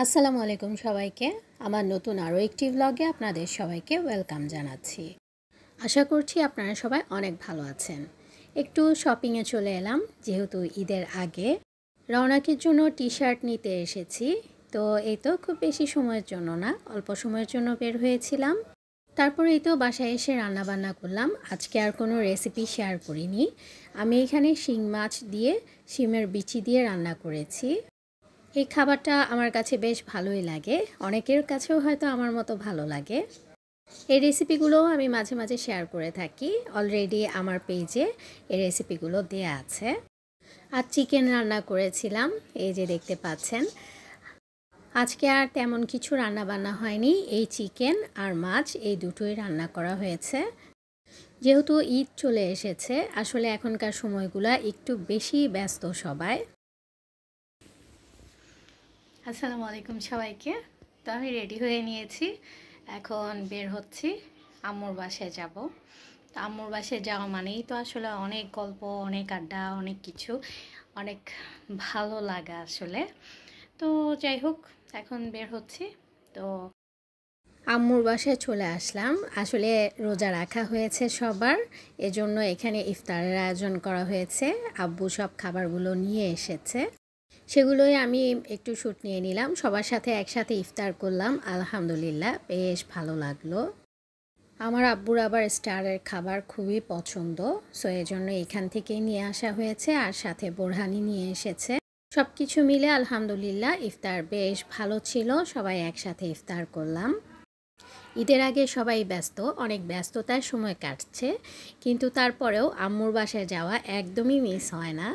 আসসালামু আলাইকুম সবাইকে। আমার নতুন আরও একটি ব্লগে আপনাদের সবাইকে ওয়েলকাম জানাচ্ছি। আশা করছি আপনারা সবাই অনেক ভালো আছেন। একটু শপিংয়ে চলে এলাম, যেহেতু ঈদের আগে রওনাকের জন্য টি শার্ট নিতে এসেছি। তো এই তো খুব বেশি সময়ের জন্য না, অল্প সময়ের জন্য বের হয়েছিলাম। তারপরে এই তো বাসায় এসে রান্নাবান্না করলাম। আজকে আর কোনো রেসিপি শেয়ার করিনি। আমি এখানে শিং মাছ দিয়ে শিমের বিচি দিয়ে রান্না করেছি। এই খাবারটা আমার কাছে বেশ ভালোই লাগে, অনেকের কাছেও হয়তো আমার মতো ভালো লাগে। এই রেসিপিগুলোও আমি মাঝে মাঝে শেয়ার করে থাকি। অলরেডি আমার পেজে এই রেসিপিগুলো দেয়া আছে। আর চিকেন রান্না করেছিলাম, এই যে দেখতে পাচ্ছেন। আজকে আর তেমন কিছু রান্না বান্না হয়নি, এই চিকেন আর মাছ এই দুটোই রান্না করা হয়েছে। যেহেতু ঈদ চলে এসেছে, আসলে এখনকার সময়গুলো একটু বেশি ব্যস্ত সবাই। আসসালামু আলাইকুম সবাইকে। তো আমি রেডি হয়ে নিয়েছি, এখন বের হচ্ছি, আম্মুর বাসায় যাব। তো আম্মুর বাসায় যাওয়া মানেই তো আসলে অনেক গল্প, অনেক আড্ডা, অনেক কিছু, অনেক ভালো লাগা আসলে। তো যাই হোক, এখন বের হচ্ছি। তো আম্মুর বাসায় চলে আসলাম। আসলে রোজা রাখা হয়েছে সবার, এজন্য এখানে ইফতারের আয়োজন করা হয়েছে। আব্বু সব খাবারগুলো নিয়ে এসেছে, সেগুলোই আমি একটু শ্যুট নিয়ে নিলাম। সবার সাথে একসাথে ইফতার করলাম, আলহামদুলিল্লাহ বেশ ভালো লাগলো। আমার আব্বুর আবার স্টারের খাবার খুবই পছন্দ, সো এই জন্য এখান থেকেই নিয়ে আসা হয়েছে, আর সাথে বোরহানি নিয়ে এসেছে। সব কিছু মিলে আলহামদুলিল্লাহ ইফতার বেশ ভালো ছিল, সবাই একসাথে ইফতার করলাম। ঈদের আগে সবাই ব্যস্ত, অনেক ব্যস্ততার সময় কাটছে, কিন্তু তারপরেও আম্মুর বাসায় যাওয়া একদমই মিস হয় না।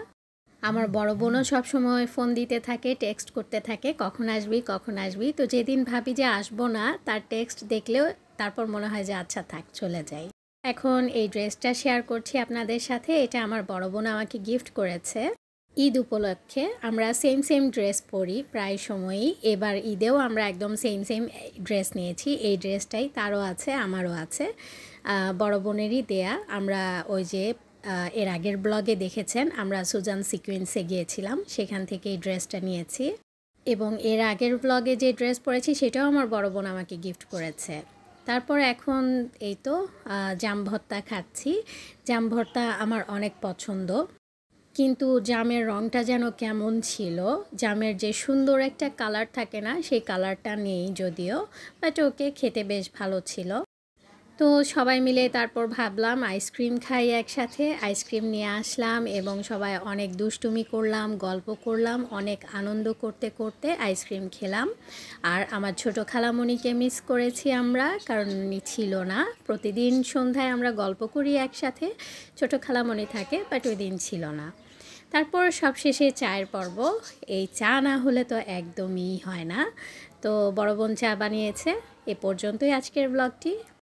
আমার বড় বোনও সবসময় ফোন দিতে থাকে, টেক্সট করতে থাকে, কখন আসবি কখন আসবি। তো যেদিন ভাবি যে আসবো না, তার টেক্সট দেখলেও তারপর মনে হয় যে আচ্ছা থাক, চলে যাই। এখন এই ড্রেসটা শেয়ার করছি আপনাদের সাথে। এটা আমার বড় বোন আমাকে গিফট করেছে ঈদ উপলক্ষে। আমরা সেম সেম ড্রেস পরি প্রায় সময়ই, এবার ঈদেও আমরা একদম সেম সেম ড্রেস নিয়েছি। এই ড্রেসটাই তারও আছে, আমারও আছে, বড় বোনেরই দেয়া। আমরা ওই যে এর আগের ব্লগে দেখেছেন, আমরা সুজান সিকোয়েন্সে গিয়েছিলাম, সেখান থেকে এই ড্রেসটা নিয়েছি। এবং এর আগের ব্লগে যে ড্রেস পরেছি সেটাও আমার বড় বোন আমাকে গিফট করেছে। তারপর এখন এই তো জাম ভর্তা খাচ্ছি। জাম ভর্তা আমার অনেক পছন্দ, কিন্তু জামের রঙটা যেন কেমন ছিল। জামের যে সুন্দর একটা কালার থাকে না, সেই কালারটা নেই যদিও, বাট ওকে, খেতে বেশ ভালো ছিল। তো সবাই মিলে তারপর ভাবলাম আইসক্রিম খাই একসাথে। আইসক্রিম নিয়ে আসলাম এবং সবাই অনেক দুষ্টুমি করলাম, গল্প করলাম, অনেক আনন্দ করতে করতে আইসক্রিম খেলাম। আর আমার ছোট খালামণিকে মিস করেছি আমরা, কারণ উনি ছিল না। প্রতিদিন সন্ধ্যায় আমরা গল্প করি একসাথে, ছোট খালামণি থাকে, বাট ওই দিন ছিল না। তারপর সবশেষে চায়ের পর্ব। এই চা না হলে তো একদমই হয় না। তো বড় বোন চা বানিয়েছে। এ পর্যন্তই আজকের ব্লগটি।